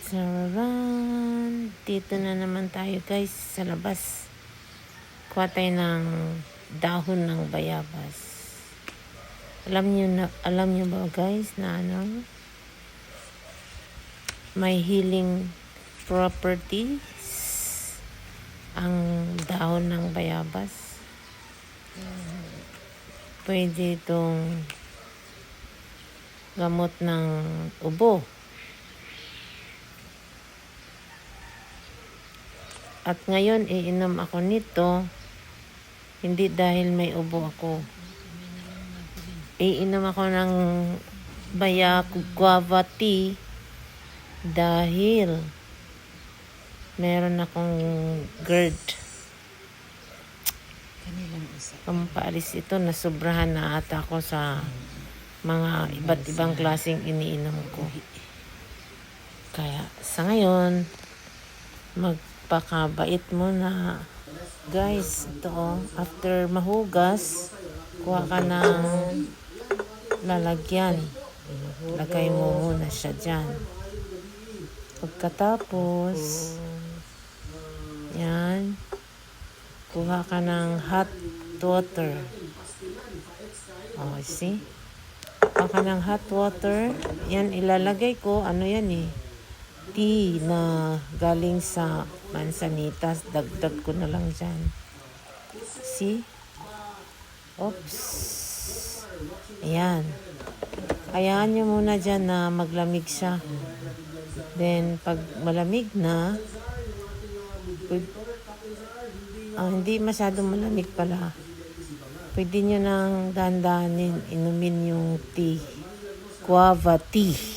Charan! Dito na naman tayo guys sa labas. Kuha tayo ng dahon ng bayabas. Alam niyo ba guys na may healing properties ang dahon ng bayabas. Pwede itong gamot ng ubo. At ngayon, iinom ako nito, hindi dahil may ubo ako. Iinom ako ng guava tea dahil meron akong GERD. Pampaalis ito, nasubrahan na ata ako sa mga iba't ibang klaseng iniinom ko. Kaya sa ngayon, magpakabait muna. Guys, ito after mahugas, kuha ka ng lalagyan. Lagay mo muna siya dyan. Pagkatapos, yan, kuha ka ng hot water. Oh, see? Kuha ka ng hot water. Yan, ilalagay ko, tea na galing sa mansanitas. Dagdag ko na lang dyan. See? Oops. Ayan. Hayaan nyo muna dyan na maglamig siya. Then, pag malamig na, hindi masyadong malamig pala. Pwede nyo nang dahan-dahanin inumin yung tea. Guava tea.